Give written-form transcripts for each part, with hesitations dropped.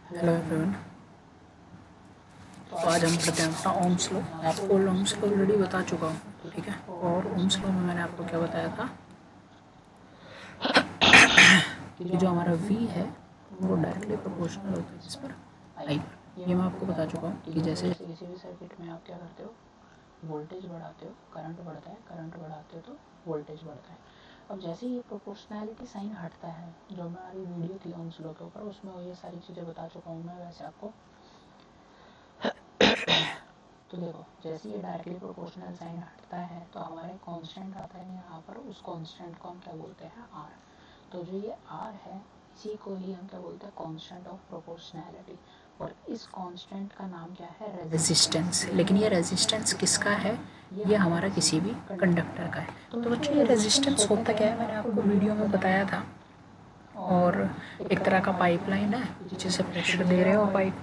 Hello everyone. तो आज हम पढ़ते हैं अपना ओम्स लॉ। मैं आपको ओम्स लॉ ऑलरेडी बता चुका हूँ, ठीक है। और ओम्स लॉ में मैंने आपको क्या बताया था कि जो हमारा v है वो डायरेक्टली प्रोपोर्शनल होता है किस पर, i पर। ये मैं आपको बता चुका हूँ कि जैसे किसी भी सर्किट में आप क्या करते हो, वोल्टेज बढ़ाते हो, करंट बढ़ता है, करंट बढ़ाते हो तो वोल्टेज बढ़ता है। अब जैसे ही ये प्रोपोर्शनैलिटी साइन हटता है, जो हमारी वीडियो थी ओम्स लॉ के ऊपर, उसमें ये सारी चीज़ें बता चुका हूँ मैं वैसे आपको। तो देखो, जैसे ये डायरेक्टली प्रोपोर्शनल साइन हटता है तो हमारे कांस्टेंट आता है यहाँ पर, उस कांस्टेंट को हम क्या बोलते हैं, आर। तो जो ये आर है इसी को ही हम क्या बोलते हैं, कांस्टेंट ऑफ प्रोपोर्शनैलिटी। और इस कांस्टेंट का नाम क्या है, रेजिस्टेंस। लेकिन ये रेजिस्टेंस किसका है, ये हमारा किसी भी कंडक्टर का है। तो बच्चों ये रेजिस्टेंस होता क्या है, मैंने आपको वीडियो में बताया था। और एक तरह का पाइपलाइन है, पीछे से प्रेशर दे रहे हो पाइप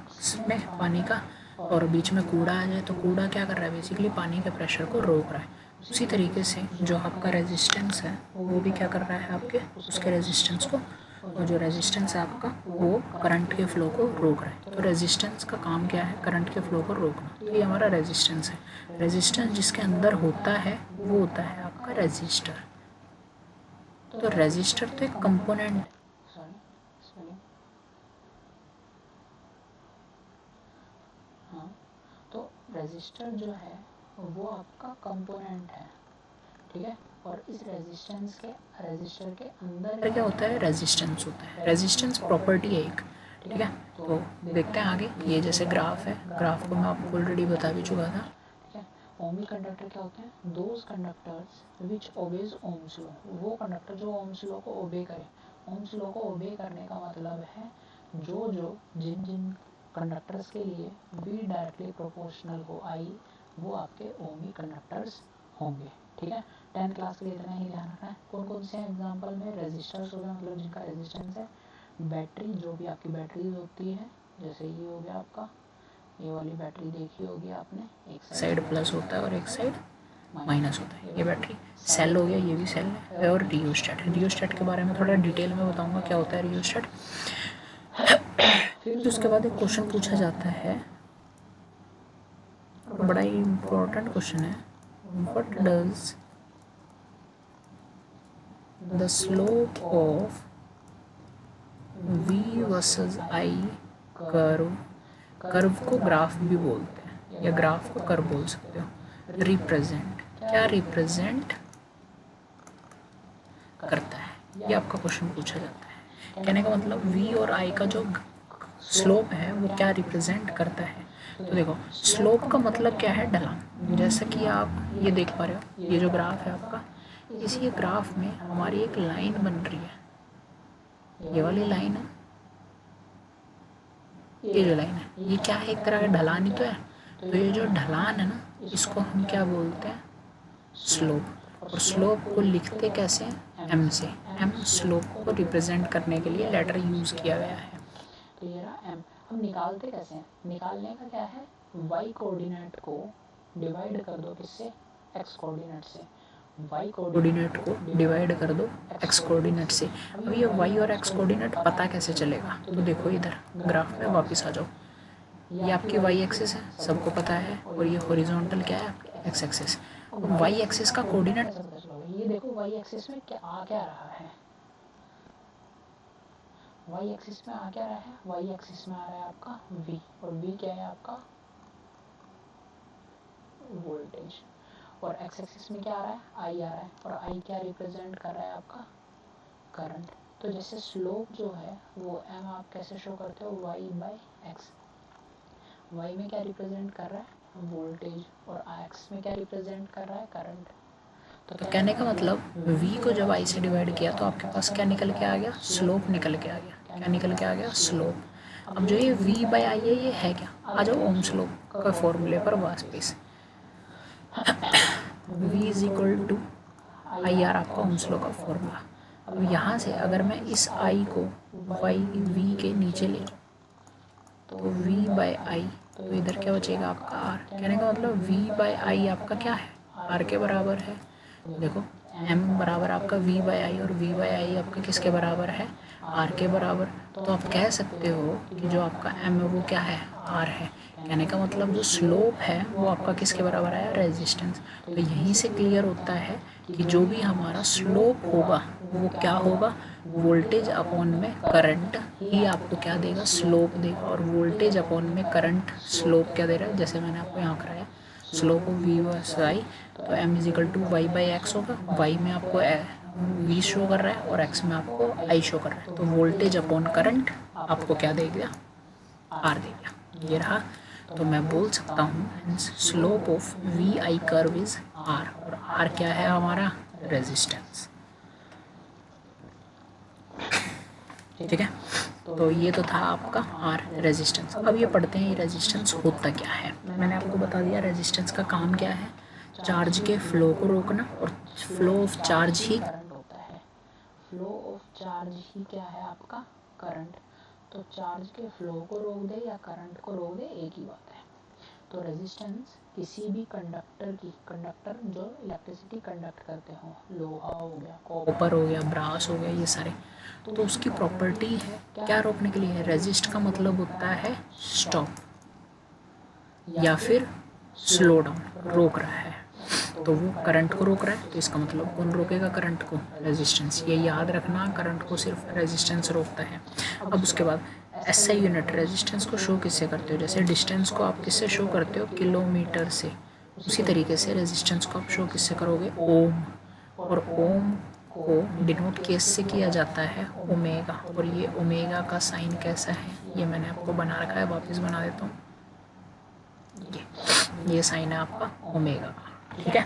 में पानी का, और बीच में कूड़ा आ जाए तो कूड़ा क्या कर रहा है, बेसिकली पानी के प्रेशर को रोक रहा है। उसी तरीके से जो आपका रेजिस्टेंस है वो भी क्या कर रहा है, आपके उसके रेजिस्टेंस को, और जो रेजिस्टेंस है आपका वो करंट के फ्लो को रोक रहा है। तो रेजिस्टेंस का काम क्या है, करंट के फ्लो को रोकना। तो ये हमारा रेजिस्टेंस है। रेजिस्टेंस जिसके अंदर होता है वो होता है आपका रेजिस्टर। तो रेजिस्टर तो एक कंपोनेंट, हाँ, तो रेजिस्टर जो है वो आपका कंपोनेंट है, ठीक है। और इस रेजिस्टर के अंदर क्या होता है, रेजिस्टेंस होता है। रेजिस्टेंस प्रॉपर्टी है एक, ठीक है। तो देखते हैं आगे। ये जैसे ग्राफ है, ग्राफ को मैं आपको ऑलरेडी बता भी चुका था, ठीक है। ओमिक कंडक्टर क्या होते हैं, those conductors which obeys Ohm's law. वो कंडक्टर जो ओम्स लॉ को ओबे करे। ओम्स लॉ को ओबे करने का मतलब है जिन जिन कंडक्टर्स के लिए v डायरेक्टली प्रोपोर्शनल हो i, वो आपके ओमी कंडक्टर्स होंगे, ठीक है। 10th क्लास के लिए इतना ही ध्यान रखना है। कौन कौन से एग्जांपल में रेजिस्टर्स हो गए, मतलब जिनका रेजिस्टेंस है। बैटरी, जो भी आपकी बैटरीज होती है, जैसे ये हो गया आपका, ये वाली बैटरी देखी होगी आपने, एक साइड प्लस होता है और एक साइड माइनस होता है, ये बैटरी। सेल हो गया, ये भी सेल है। और रियोस्टेट, रियोस्टेट के बारे में थोड़ा डिटेल में बताऊंगा क्या होता है रियोस्टेट। फिर उसके बाद एक क्वेश्चन पूछा जाता है, बड़ा ही इम्पोर्टेंट क्वेश्चन है, what does the slope of v versus i curve, curve को ग्राफ भी बोलते हैं या ग्राफ को कर्व बोल सकते हो, रिप्रेजेंट, क्या रिप्रेजेंट करता है, ये आपका क्वेश्चन पूछा जाता है। कहने का मतलब v और i का जो स्लोप है वो क्या रिप्रेजेंट करता है। तो देखो, स्लोप का मतलब क्या है, ढलान। जैसा कि आप ये देख पा रहे हो, ये जो ग्राफ है आपका, इसी ग्राफ में हमारी एक लाइन बन रही है, ये वाली लाइन है, ये जो लाइन है ये क्या है, एक तरह का ढलान ही तो है। तो ये जो ढलान है ना, इसको हम क्या बोलते हैं, स्लोप। और स्लोप को लिखते कैसे हैं, m से। m स्लोप को रिप्रेजेंट करने के लिए लेटर यूज़ किया गया है। तो ये रहा m। हम निकालते कैसे हैं, निकालने का क्या है, y कोऑर्डिनेट को डिवाइड कर दो किससे, x कोऑर्डिनेट से। y कोऑर्डिनेट को डिवाइड कर दो x कोऑर्डिनेट से। अब ये y और x कोऑर्डिनेट पता कैसे चलेगा, तो देखो इधर ग्राफ में वापस आ जाओ, ये आपकी y एक्सिस है, सबको पता है, और ये हॉरिजॉन्टल क्या है, आपकी x एक्सिस। y एक्सिस का कोऑर्डिनेट, ये देखो y एक्सिस में क्या आ क्या रहा है, y एक्सिस में आ क्या रहा है, y एक्सिस में आ रहा है आपका v, और v क्या है आपका वोल्टेज, और x एक्सिस में क्या आ रहा है, i आ रहा है, और i क्या रिप्रेजेंट कर रहा है आपका करंट। तो जैसे स्लोप जो है वो m आप कैसे शो करते हो, y बाई एक्स। y में क्या रिप्रेजेंट कर रहा है, वोल्टेज, और x में क्या रिप्रेजेंट कर रहा है, करंट। तो कहने का मतलब v को जब i से डिवाइड किया तो आपके पास क्या निकल के आ गया, स्लोप निकल के आ गया। क्या निकल के आ गया, स्लोप। अब जो ये v बाई आई है, ये है क्या, आ जाओ ओम स्लोप का फॉर्मूले पर वापस। v is equal to I R, आपका ओम स्लो का फॉर्मूला। अब यहाँ से अगर मैं इस i को y v के नीचे ले जाऊँ तो v बाई आई, तो इधर क्या बचेगा आपका r। कहने का मतलब v बाई आई आपका क्या है, r के बराबर है। देखो m बराबर आपका v बाई आई, और v बाई आई आपका किसके बराबर है, आर के बराबर। तो आप कह सकते हो कि जो आपका एम है वो क्या है, आर है। कहने का मतलब जो स्लोप है वो आपका किसके बराबर है, रेजिस्टेंस। तो यहीं से क्लियर होता है कि जो भी हमारा स्लोप होगा वो क्या होगा, वोल्टेज अपॉन में करंट ही आपको क्या देगा, स्लोप देगा। और वोल्टेज अपॉन में करंट स्लोप क्या दे रहा है, जैसे मैंने आपको यहाँ कराया slope of V versus I, तो M is equal to Y by X होगा। वाई में आपको वी शो कर रहा है और एक्स में आपको आई शो कर रहा है। तो वोल्टेज अपॉन करंट आपको क्या देगा, आर देगा। ये रहा। तो मैं बोल सकता हूँ slope of V I curve is R, और आर क्या है हमारा, रेजिस्टेंस। ठीक है, तो ये तो था आपका आर, रेजिस्टेंस। अब ये पढ़ते हैं ये रेजिस्टेंस होता क्या है। मैंने आपको बता दिया रेजिस्टेंस का काम क्या है, चार्ज के फ्लो को रोकना, और flow of charge he current होता है। फ्लो ऑफ चार्ज ही क्या है आपका, करंट। तो चार्ज के फ्लो को रोक दे या करंट को रोक दे, एक ही बात है। तो रेजिस्टेंस किसी भी कंडक्टर की, कंडक्टर जो इलेक्ट्रिसिटी कंडक्ट करते हो, लोहा हो गया, कॉपर हो गया, ब्रास हो गया, ये सारे, तो उसकी प्रॉपर्टी है क्या रोकने के लिए। रेजिस्ट का मतलब होता है स्टॉप या फिर स्लो डाउन, रोक रहा है। तो वो करंट को रोक रहा है, तो इसका मतलब कौन रोकेगा करंट को, रेजिस्टेंस। ये याद रखना, करंट को सिर्फ रेजिस्टेंस रोकता है। अब उसके बाद एसआई यूनिट, रेजिस्टेंस को शो किससे करते हो, जैसे डिस्टेंस को आप किससे शो करते हो, किलोमीटर से, उसी तरीके से रेजिस्टेंस को आप शो किससे करोगे, ओम। और ओम को डिनोट केस से किया जाता है ओमेगा, और ये ओमेगा का साइन कैसा है, ये मैंने आपको बना रखा है, वापस बना देता हूँ। ये साइन है आपका ओमेगा का, ठीक है,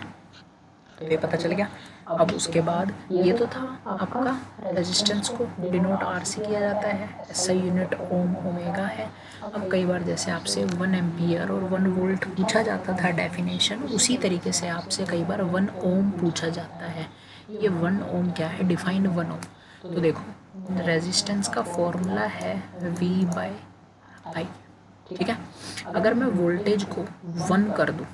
तो ये पता चल गया। अब उसके बाद ये तो था आपका रेजिस्टेंस को डिनोट आर से किया जाता है, एसआई यूनिट ओम ओमेगा है। अब कई बार जैसे आपसे 1 एम्पियर और 1 वोल्ट पूछा जाता था डेफिनेशन, उसी तरीके से आपसे कई बार 1 ओम पूछा जाता है। ये 1 ओम क्या है, डिफाइन 1 ओम। तो देखो रेजिस्टेंस का फॉर्मूला है V बाय आई, ठीक है। अगर मैं वोल्टेज को 1 कर दूँ,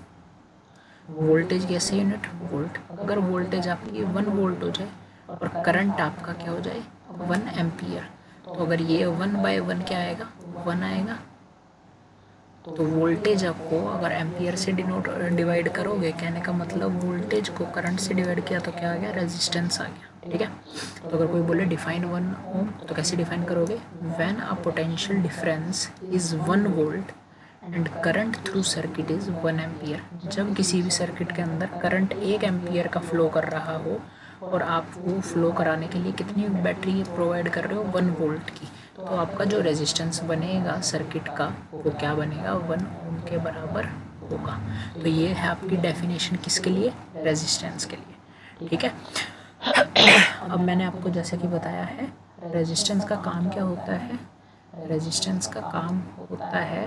वोल्टेज की ऐसे यूनिट वोल्ट, अगर वोल्टेज आपकी 1 वोल्ट हो जाए और करंट आपका क्या हो जाए 1 एम्पियर, तो अगर ये 1 बाय 1 क्या आएगा, 1 आएगा। तो वोल्टेज आपको अगर एम्पियर से डिवाइड करोगे, कहने का मतलब वोल्टेज को करंट से डिवाइड किया तो क्या आ गया, रेजिस्टेंस आ गया, ठीक है। तो अगर कोई बोले डिफाइन 1 ओम, तो कैसे डिफाइन करोगे, when a potential difference is 1 volt and current through circuit is 1 ampere. जब किसी भी सर्किट के अंदर करंट 1 एम्पियर का फ्लो कर रहा हो और आप वो फ्लो कराने के लिए कितनी बैटरी प्रोवाइड कर रहे हो, 1 वोल्ट की, तो आपका जो रेजिस्टेंस बनेगा सर्किट का वो क्या बनेगा, 1 ओम के बराबर होगा। तो ये है आपकी डेफिनेशन किसके लिए, रेजिस्टेंस के लिए, ठीक है। अब मैंने आपको जैसे कि बताया है रेजिस्टेंस का काम क्या होता है, रेजिस्टेंस का काम होता है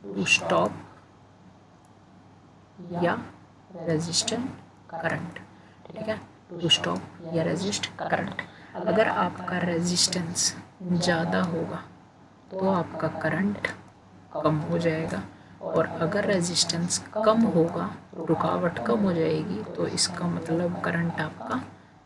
टू स्टॉप या रेजिस्टेंट करंट, ठीक है, टू स्टॉप या रेजिस्ट करंट। अगर आपका रेजिस्टेंस ज़्यादा होगा तो आपका करंट कम हो जाएगा, और अगर रेजिस्टेंस कम होगा, रुकावट कम हो जाएगी, तो इसका मतलब करंट आपका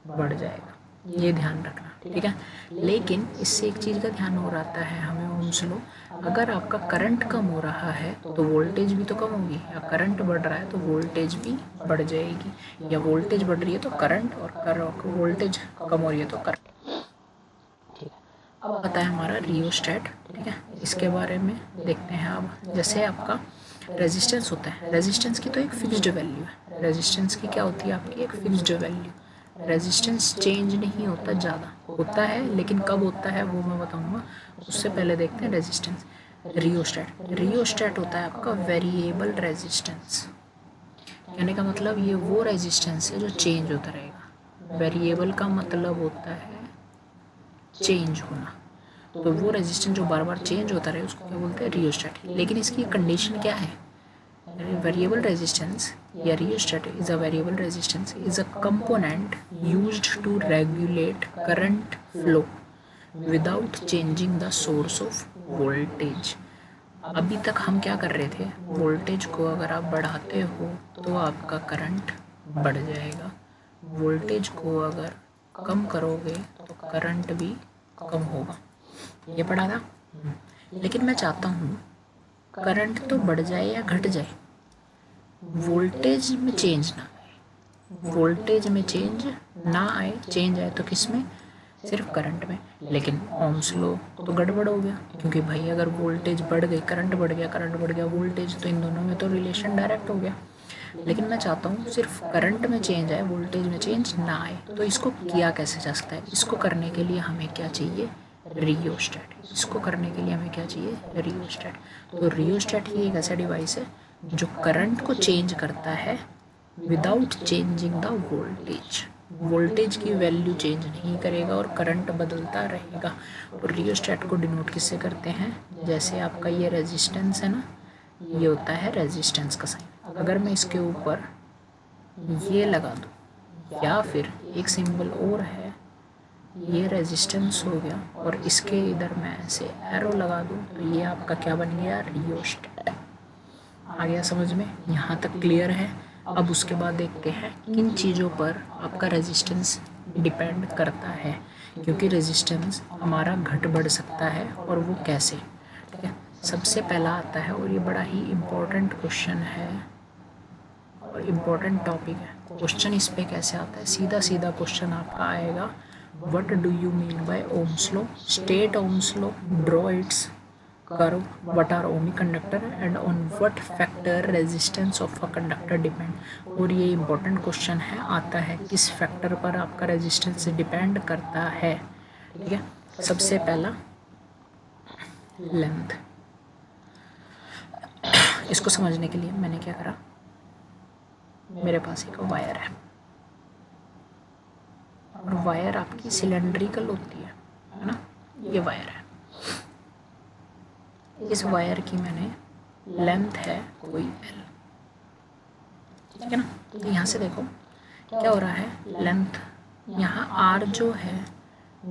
बढ़ जाएगा। ये ध्यान रखना, ठीक है। लेकिन इससे एक चीज़ का ध्यान हो रहता है हमें, ओम्स लॉ, अगर आपका करंट कम हो रहा है तो वोल्टेज भी तो कम होगी, या करंट बढ़ रहा है तो वोल्टेज भी बढ़ जाएगी, या वोल्टेज बढ़ रही है तो करंट, और वोल्टेज कम हो रही है तो करंट, ठीक है। अब आता है हमारा रियोस्टेट, ठीक है, इसके बारे में देखते हैं। अब जैसे आपका रेजिस्टेंस होता है, रेजिस्टेंस की तो एक फिक्स्ड वैल्यू है, रेजिस्टेंस की क्या होती है आपकी एक फिक्स्ड वैल्यू, रेजिस्टेंस चेंज नहीं होता, ज़्यादा होता है, लेकिन कब होता है वो मैं बताऊंगा। उससे पहले देखते हैं रेजिस्टेंस। रियोस्टेट, रियोस्टेट होता है आपका वेरिएबल रेजिस्टेंस, कहने का मतलब ये वो रेजिस्टेंस है जो चेंज होता रहेगा। वेरिएबल का मतलब होता है चेंज होना, तो वो रेजिस्टेंस जो बार बार चेंज होता रहे उसको क्या बोलते हैं, रियोस्टेट। लेकिन इसकी कंडीशन क्या है, variable resistance या rheostat is a variable resistance is a component used to regulate current flow without changing the source of voltage। अभी तक हम क्या कर रहे थे, वोल्टेज को अगर आप बढ़ाते हो तो आपका करंट बढ़ जाएगा, वोल्टेज को अगर कम करोगे तो करंट भी कम होगा। ये पढ़ा था। लेकिन मैं चाहता हूँ करंट तो बढ़ जाए या घट जाए, वोल्टेज में चेंज ना आए। वोल्टेज में चेंज ना आए, चेंज आए तो किस में? सिर्फ करंट में। लेकिन ओम्स लॉ तो गड़बड़ हो गया, क्योंकि भाई अगर वोल्टेज बढ़ गई, करंट बढ़ गया, करंट बढ़ गया, वोल्टेज, तो इन दोनों में तो रिलेशन डायरेक्ट हो गया। लेकिन मैं चाहता हूँ सिर्फ करंट में चेंज आए, वोल्टेज में चेंज ना आए। तो इसको किया कैसे जा सकता है? इसको करने के लिए हमें क्या चाहिए? रियोस्टेट। इसको करने के लिए हमें क्या चाहिए? रियोस्टेट। तो रियोस्टेट ही एक ऐसा डिवाइस है जो करंट को चेंज करता है without changing the voltage. Voltage की वैल्यू चेंज नहीं करेगा और करंट बदलता रहेगा। और रियोस्टेट को डिनोट किससे करते हैं? जैसे आपका ये रेजिस्टेंस है ना, ये होता है रेजिस्टेंस का साइन। अगर मैं इसके ऊपर ये लगा दूँ, या फिर एक सिंबल और है, ये रेजिस्टेंस हो गया, और इसके इधर मैं ऐसे एरो लगा दूँ, तो ये आपका क्या बन गया? रियोस्टेट। आ गया समझ में? यहाँ तक क्लियर है। अब उसके बाद देखते हैं किन चीज़ों पर आपका रेजिस्टेंस डिपेंड करता है, क्योंकि रेजिस्टेंस हमारा घट बढ़ सकता है, और वो कैसे? ठीक है, सबसे पहला आता है, और ये बड़ा ही इम्पोर्टेंट क्वेश्चन है और इम्पोर्टेंट टॉपिक है। क्वेश्चन इस पे कैसे आता है? सीधा सीधा क्वेश्चन आपका आएगा, what do you mean by Ohm's law? State Ohm's law, draw it's curve, what are ohmic conductor and on what factor resistance of a conductor depend। और ये important question है, आता है किस फैक्टर पर आपका रेजिस्टेंस डिपेंड करता है। ठीक है, सबसे पहला लेंथ। इसको समझने के लिए मैंने क्या करा, मेरे पास एक वायर है, और वायर आपकी सिलेंड्रिकल होती है ना, ये वायर है। इस वायर की मैंने लेंथ है कोई L, ठीक है ना। तो यहाँ से देखो क्या हो रहा है, लेंथ यहाँ R जो है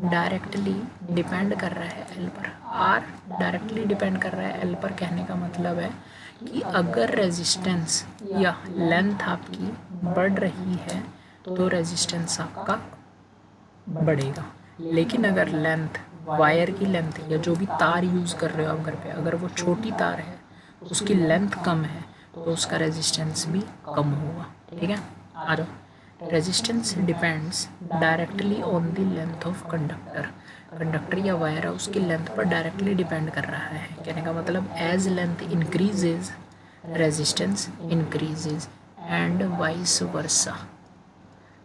डायरेक्टली डिपेंड कर रहा है L पर। R डायरेक्टली डिपेंड कर रहा है L पर, कहने का मतलब है कि अगर रेजिस्टेंस या लेंथ आपकी बढ़ रही है तो रेजिस्टेंस आपका बढ़ेगा। लेकिन अगर लेंथ, वायर की लेंथ या जो भी तार यूज़ कर रहे हो आप घर पे, अगर वो छोटी तार है, उसकी लेंथ कम है, तो उसका रेजिस्टेंस भी कम होगा। ठीक है, आ जाओ। Resistance depends directly on the length of conductor. Conductor या वायर है, उसकी लेंथ पर डायरेक्टली डिपेंड कर रहा है। कहने का मतलब as length increases resistance increases, and vice versa.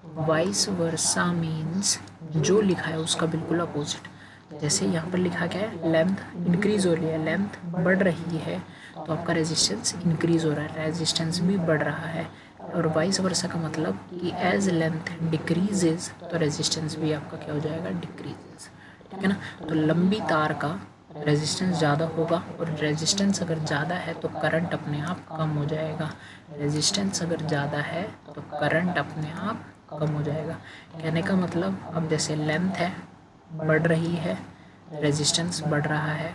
Vice versa means जो लिखा है उसका बिल्कुल अपोजिट। जैसे यहाँ पर लिखा क्या है, लेंथ इंक्रीज हो रही है, लेंथ बढ़ रही है, तो आपका रेजिस्टेंस इंक्रीज हो रहा है, रेजिस्टेंस भी बढ़ रहा है। और वाइस वर्सा का मतलब कि एज लेंथ डिक्रीजेज तो रेजिस्टेंस भी आपका क्या हो जाएगा, डिक्रीजेज। ठीक है ना। तो लंबी तार का रेजिस्टेंस ज़्यादा होगा, और रेजिस्टेंस अगर ज़्यादा है तो करंट अपने आप कम हो जाएगा। रेजिस्टेंस अगर ज़्यादा है तो करंट अपने आप कम हो जाएगा। कहने का मतलब अब जैसे लेंथ है, बढ़ रही है, रेजिस्टेंस बढ़ रहा है,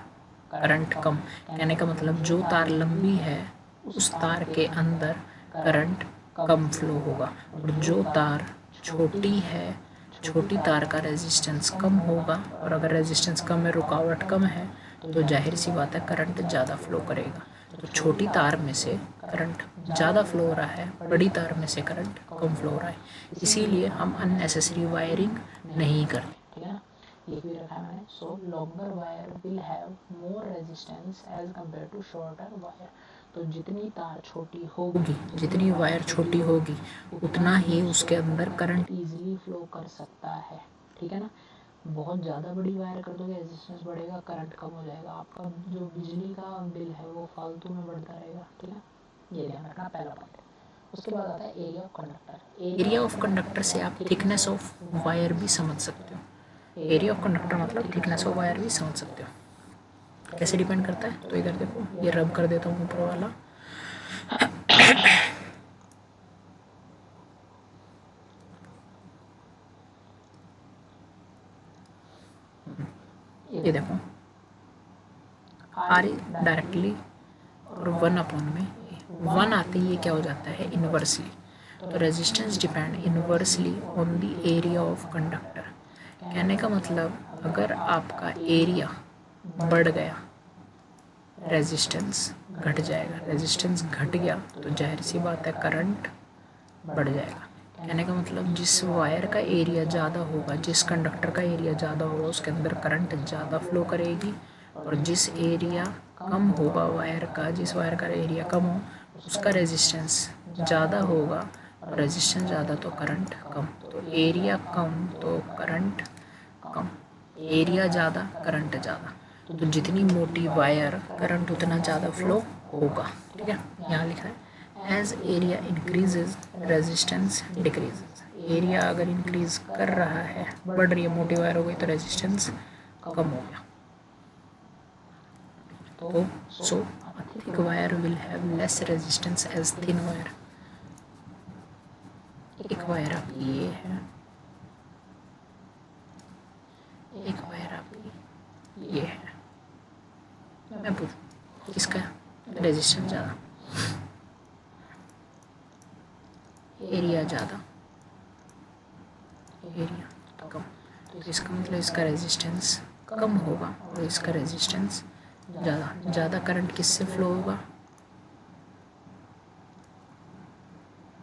करंट कम। कहने का मतलब जो तार लंबी है उस तार के अंदर करंट कम फ्लो होगा, और जो तार छोटी है, छोटी तार का रेजिस्टेंस कम होगा, और अगर रेजिस्टेंस कम है, रुकावट कम है, तो जाहिर सी बात है करंट ज़्यादा फ्लो करेगा। तो छोटी तार में से करंट ज़्यादा फ्लो हो रहा है, बड़ी तार में से करंट कम फ्लो हो रहा है, इसीलिए हम अननेसेसरी वायरिंग नहीं करते। ठीक है ना, लिख भी रखा है मैंने। So longer wire will have more resistance as compare to shorter wire. तो जितनी तार छोटी होगी, जितनी वायर छोटी होगी, उतना ही उसके अंदर करंट ईजिली फ्लो कर सकता है। ठीक है ना। बहुत ज़्यादा बड़ी वायर कर दोगे, रेजिस्टेंस बढ़ेगा, करंट कम हो जाएगा, आपका जो बिजली का बिल है वो फालतू में बढ़ता रहेगा। ठीक है, ये ध्यान रखना, पहला पॉइंट। उसके बाद आता है area of conductor. Area of conductor से आप थिकनेस ऑफ वायर भी समझ सकते हो। एरिया ऑफ कंडक्टर मतलब थिकनेस ऑफ वायर भी समझ सकते हो। कैसे डिपेंड करता है, तो इधर देखो, ये रब कर देता हूँ ऊपर वाला। ये देखो, आर डायरेक्टली और 1 अपॉन में 1 आते ही ये क्या हो जाता है, इनवर्सली। तो resistance depend inversely on the area of conductor. कहने का मतलब अगर आपका एरिया बढ़ गया रेजिस्टेंस घट जाएगा, रेजिस्टेंस घट गया तो जाहिर सी बात है करंट बढ़ जाएगा। कहने का मतलब जिस वायर का एरिया ज़्यादा होगा, जिस कंडक्टर का एरिया ज़्यादा होगा उसके अंदर करंट ज़्यादा फ्लो करेगी, और जिस एरिया कम होगा वायर का, जिस वायर का एरिया कम हो उसका रेजिस्टेंस ज़्यादा होगा, और रेजिस्टेंस ज़्यादा तो करंट कम। तो एरिया कम तो करंट कम, एरिया ज़्यादा करंट ज़्यादा, तो जितनी मोटी वायर करंट उतना ज़्यादा फ्लो होगा। ठीक है, यहाँ लिखा है as area increases resistance decreases. Area अगर इंक्रीज कर रहा है, बढ़ रही है, मोटी वायर हो गई तो रेजिस्टेंस कम हो गया। तो so thick wire will have less resistance as thin wire. एक वायर आपकी ये है, एक वायर आपकी ये है। मैं पूछूं इसका रेजिस्टेंस ज़्यादा, एरिया ज़्यादा, एरिया कम, तो इसका मतलब इसका रेजिस्टेंस कम होगा और इसका रेजिस्टेंस ज़्यादा। ज़्यादा करंट किससे फ्लो होगा?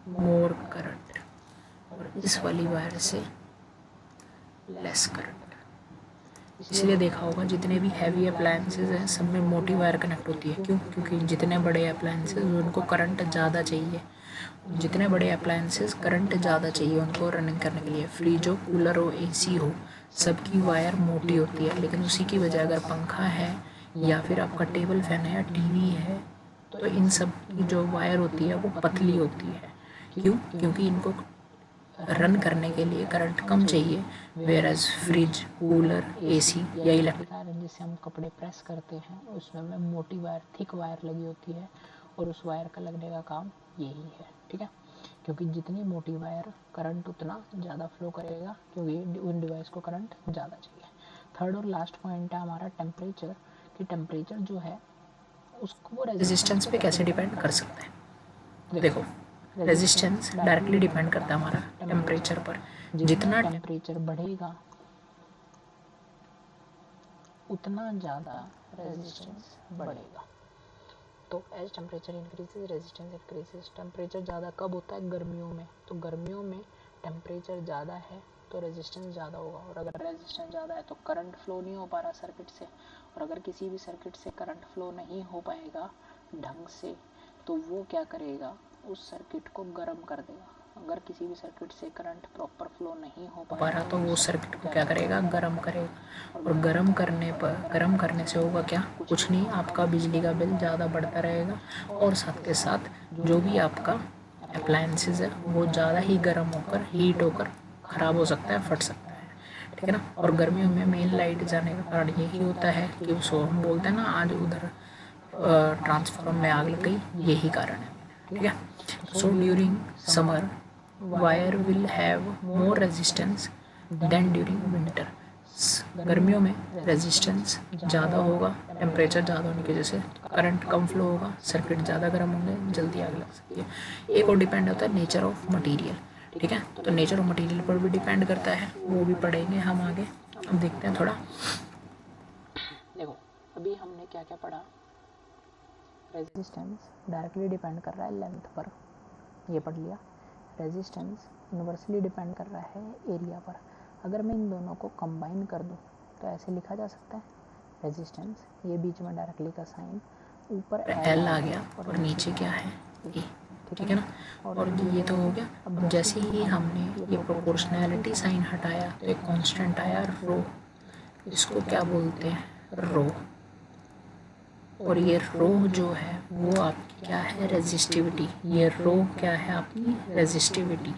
मोर करंट, और इस वाली वायर से लेस करंट। इसलिए देखा होगा जितने भी हैवी अप्लायंसेज हैं सब में मोटी वायर कनेक्ट होती है। क्यों? क्योंकि जितने बड़े अप्लायंसेज उनको करंट ज़्यादा चाहिए, जितने बड़े अप्लायंसेज करंट ज़्यादा चाहिए उनको रनिंग करने के लिए, फ्रिज हो, कूलर हो, एसी हो, सबकी वायर मोटी होती है। लेकिन उसी की वजह अगर पंखा है या फिर आपका टेबल फैन है या टीवी है तो इन सब की जो वायर होती है वो पतली होती है। क्यों? क्योंकि इनको रन करने के लिए करंट कम चाहिए। Whereas fridge, cooler, AC या इलेक्ट्रिक आयरन जिससे हम कपड़े प्रेस करते हैं उसमें मोटी वायर, थिक वायर लगी होती है, और उस वायर का लगने का काम यही है। ठीक है, क्योंकि जितनी मोटी वायर करंट उतना ज़्यादा फ्लो करेगा, क्योंकि उन डिवाइस को करंट ज़्यादा चाहिए। थर्ड और लास्ट पॉइंट है हमारा टेम्परेचर, कि टेम्परेचर जो है उसको वो रेजिस्टेंस पे कैसे डिपेंड कर सकता है। देखो, रेजिस्टेंस डायरेक्टली डिपेंड करता है हमारा टेम्परेचर पर। जितना टेम्परेचर बढ़ेगा उतना ज़्यादा रेजिस्टेंस बढ़ेगा। तो as temperature increases resistance increases. Temperature ज़्यादा कब होता है? गर्मियों में। तो गर्मियों में टेम्परेचर ज़्यादा है तो रेजिस्टेंस ज़्यादा होगा, और अगर रेजिस्टेंस ज़्यादा है तो करंट फ्लो नहीं हो पा रहा सर्किट से, और अगर किसी भी सर्किट से करंट फ्लो नहीं हो पाएगा ढंग से तो वो क्या करेगा? उस सर्किट को गर्म कर देगा। अगर किसी भी सर्किट से करंट प्रॉपर फ्लो नहीं हो पा रहा तो वो सर्किट को क्या करेगा? गर्म करेगा, और गर्म करने से होगा क्या? कुछ नहीं, आपका बिजली का बिल ज़्यादा बढ़ता रहेगा, और साथ के साथ जो भी आपका अप्लायंसेज है वो ज़्यादा ही गर्म होकर, हीट होकर ख़राब हो सकता है, फट सकता है। ठीक है ना। और गर्मियों में मेन लाइट जाने का कारण यही होता है कि उसको हम बोलते हैं ना आज उधर ट्रांसफार्मर में आग लग गई, यही कारण है। ठीक है। So during summer wire will have more resistance than during winter. गर्मियों में रेजिस्टेंस ज़्यादा होगा, टेम्परेचर ज़्यादा होने की वजह से करंट कम फ्लो होगा, सर्किट ज़्यादा गर्म होंगे, जल्दी आग लग सकती है। एक और डिपेंड होता है नेचर ऑफ मटेरियल। ठीक है, तो नेचर ऑफ मटेरियल पर भी डिपेंड करता है, वो भी पढ़ेंगे हम आगे। अब देखते हैं थोड़ा। देखो, अभी हमने क्या क्या पढ़ा। रेजिस्टेंस डायरेक्टली डिपेंड कर रहा है लेंथ पर, ये पढ़ लिया। रेजिस्टेंस इन्वर्सली डिपेंड कर रहा है एरिया पर। अगर मैं इन दोनों को कंबाइन कर दूं तो ऐसे लिखा जा सकता है रेजिस्टेंस, ये बीच में डायरेक्टली का साइन, ऊपर एल आ गया और नीचे क्या है ए। ठीक है ना। और ये तो हो गया। अब जैसे ही हमने ये प्रोपोर्शनैलिटी साइन हटाया तो एक कांस्टेंट आया रो, इसको क्या बोलते हैं? रो। और ये रो जो है वो आपकी क्या है? रेजिस्टिविटी। ये रो क्या है? आपकी रेजिस्टिविटी।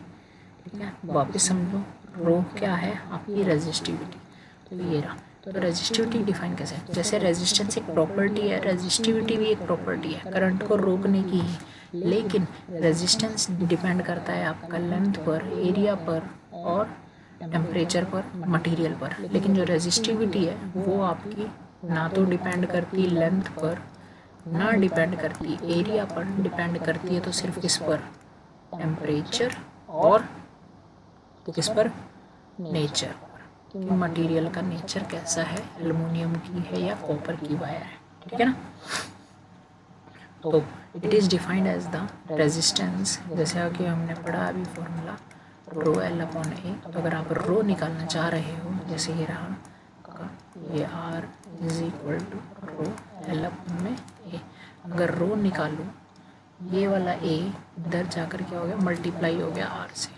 ठीक है, वापस समझो, रो क्या है? आपकी रेजिस्टिविटी। तो ये रहा। तो रेजिस्टिविटी डिफाइन कैसे है? जैसे रेजिस्टेंस एक प्रॉपर्टी है, रेजिस्टिविटी भी एक प्रॉपर्टी है करंट को रोकने की ही, लेकिन रेजिस्टेंस डिपेंड करता है आपका लेंथ पर, एरिया पर और टेम्परेचर पर, मटेरियल पर। लेकिन जो रेजिस्टिविटी है वो आपकी ना तो डिपेंड करती लेंथ पर, ना डिपेंड करती एरिया पर, डिपेंड करती है तो सिर्फ किस पर? टेम्परेचर और किस पर, नेचर पर, कि मटेरियल का नेचर कैसा है, एल्युमिनियम की है या कॉपर की वायर है, ठीक है ना। तो it is defined as the resistance, जैसे कि हमने पढ़ा अभी formula rho L upon A. तो अगर आप रो निकालना चाह रहे हो, जैसे ये रहा का, ये R is equal to rho L upon में ए, अगर रो निकालूँ, ये वाला ए इधर जाकर क्या हो गया, मल्टीप्लाई हो गया आर से,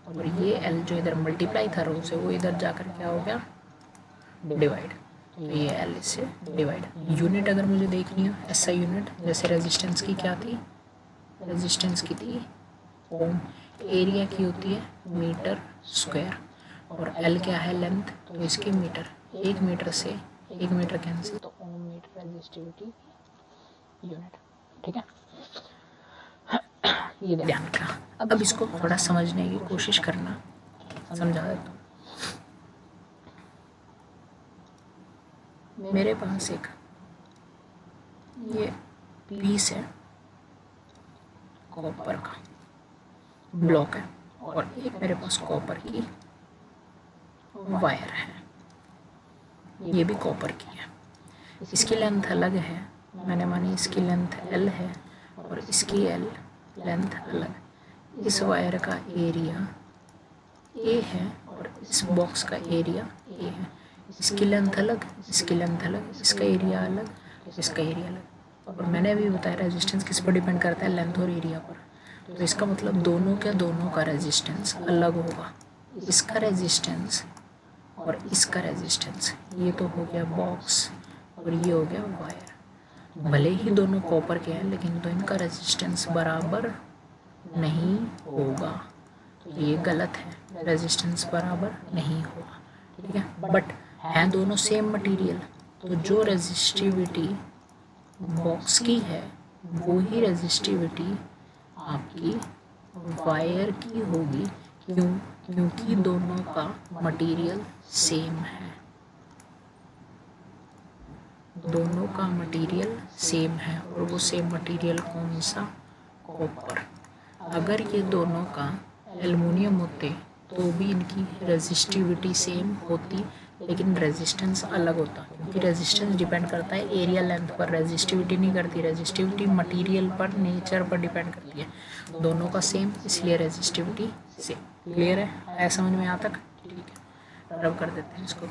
और ये एल जो इधर मल्टीप्लाई था रो से, वो इधर जाकर क्या हो गया, डिवाइड। तो ये एल इससे डिवाइड। यूनिट अगर मुझे देखनी हो ऐसा यूनिट, जैसे रेजिस्टेंस की क्या थी, रेजिस्टेंस की थी ओम, एरिया की होती है मीटर स्क्वायर, और एल क्या है, लेंथ, तो इसके मीटर, 1 मीटर से 1 मीटर कैंसिल, तो ओम मीटर रेजिस्टिविटी यूनिट, ठीक है। ये ध्यान रखना। अब इसको थोड़ा समझने की कोशिश करना, समझा देता हूँ। मेरे पास एक ये पीस है कॉपर का, ब्लॉक है, और एक मेरे पास कॉपर की वायर है, ये भी कॉपर की है। इसकी लेंथ अलग है, मैंने मानी इसकी लेंथ एल है और इसकी एल लेंथ अलग। इस वायर का एरिया ए है और इस बॉक्स का एरिया ए है। इसकी लेंथ अलग, इसकी लेंथ अलग, इसका एरिया अलग, इसका एरिया अलग। और मैंने अभी बताया रेजिस्टेंस किस पर डिपेंड करता है, लेंथ और एरिया पर। तो इसका मतलब दोनों का रेजिस्टेंस अलग होगा। इसका रेजिस्टेंस और इसका रेजिस्टेंस, ये तो हो गया बॉक्स और ये हो गया वायर। भले ही दोनों कॉपर के हैं, लेकिन तो इनका रेजिस्टेंस बराबर नहीं होगा, तो ये गलत है, रेजिस्टेंस बराबर नहीं होगा, ठीक है। बट हैं दोनों सेम मटेरियल, तो जो रेजिस्टिविटी बॉक्स की है वो ही रेजिस्टिविटी आपकी वायर की होगी, क्योंकि दोनों का मटेरियल सेम है, दोनों का मटेरियल सेम है, और वो सेम मटेरियल कौन सा, कॉपर। अगर ये दोनों का एल्युमिनियम होते तो भी इनकी रेजिस्टिविटी सेम होती, लेकिन रेजिस्टेंस अलग होता, क्योंकि रेजिस्टेंस डिपेंड करता है एरिया लेंथ पर, रेजिस्टिविटी नहीं करती। रेजिस्टिविटी मटेरियल पर, नेचर पर डिपेंड करती है। दोनों का सेम, इसलिए रेजिस्टिविटी सेम। क्लियर है, आया समझ में यहाँ तक, ठीक है। रब कर देते हैं इसको।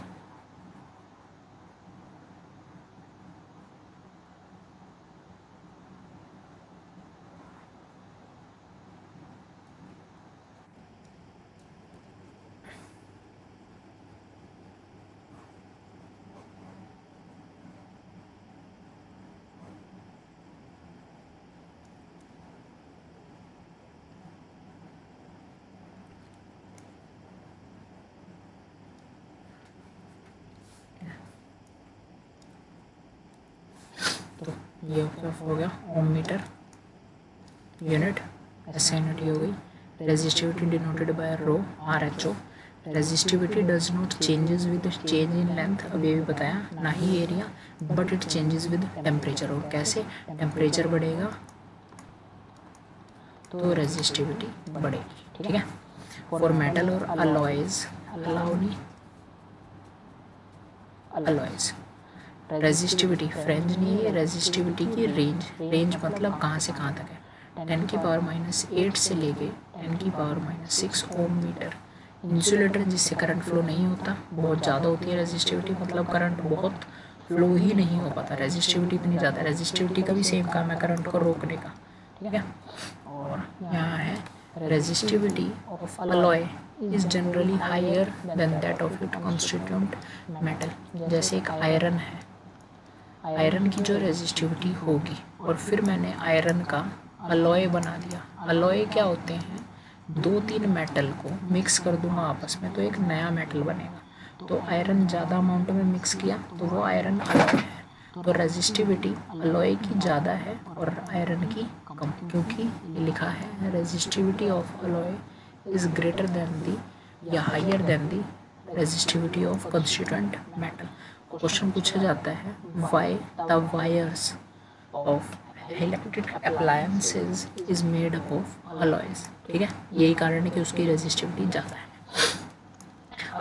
तो ये क्या हो गया, ओम मीटर यूनिट, ऐसे यूनिट हो गई। Resistivity denoted by rho R H O. Resistivity does not changes with change in length, अभी भी बताया, ना ही area, but it changes with temperature. और कैसे, टेम्परेचर बढ़ेगा तो रेजिस्टिविटी बढ़ेगी, ठीक है। फॉर मेटल और अलॉयज, अलाउनी अलॉयज, रेजिस्टिविटी फ्रेंच नहीं है, रेजिस्टिविटी की रेंज, रेंज मतलब कहाँ से कहाँ तक है, 10⁻⁸ से लेके 10⁻�6 ओम मीटर। इंसुलेटर जिससे करंट फ्लो नहीं होता, बहुत ज़्यादा होती है रेजिस्टिविटी, मतलब करंट बहुत फ्लो ही नहीं हो पाता, रेजिस्टिविटी इतनी ज़्यादा। रेजिस्टिविटी का भी सेम काम है, करंट को रोकने का, ठीक है। और यहाँ है resistivity of alloy is generally higher than that of its constituent metal. जैसे एक आयरन है, आयरन की जो रेजिस्टिविटी होगी, और फिर मैंने आयरन का अलॉय बना दिया। अलॉय क्या होते हैं, 2-3 मेटल को मिक्स कर दूंगा आपस में तो एक नया मेटल बनेगा। तो आयरन ज़्यादा अमाउंट में मिक्स किया तो वो आयरन अलॉय है, तो रेजिस्टिविटी अलॉय की ज़्यादा है और आयरन की कम, क्योंकि ये लिखा है resistivity of alloy is greater than the या higher than the resistivity of constituent metal. Question पूछा जाता है, why the wires of electric appliances is made up of alloys, ठीक है, यही कारण है कि उसकी रेजिस्टिविटी ज़्यादा है।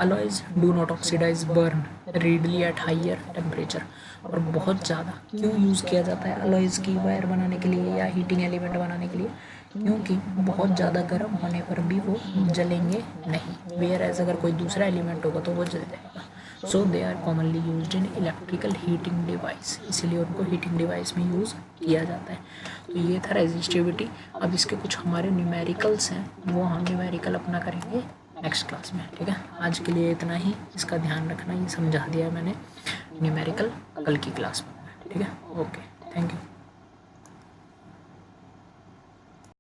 Alloys do not oxidize burn readily at higher temperature, और बहुत ज़्यादा क्यों यूज़ किया जाता है अलॉयज़ की वायर बनाने के लिए या हीटिंग एलिमेंट बनाने के लिए, क्योंकि बहुत ज़्यादा गर्म होने पर भी वो जलेंगे नहीं, वेयर एज अगर कोई दूसरा एलिमेंट होगा तो वो जल जाएगा। So they are commonly used in electrical heating device, इसीलिए उनको हीटिंग डिवाइस में यूज़ किया जाता है। तो ये था रेजिस्टिविटी। अब इसके कुछ हमारे न्यूमेरिकल्स हैं, वो हम न्यूमेरिकल अपना करेंगे नेक्स्ट क्लास में, ठीक है। आज के लिए इतना ही, इसका ध्यान रखना, ये समझा दिया मैंने। न्यूमेरिकल कल की क्लास में, ठीक है। Okay, thank you.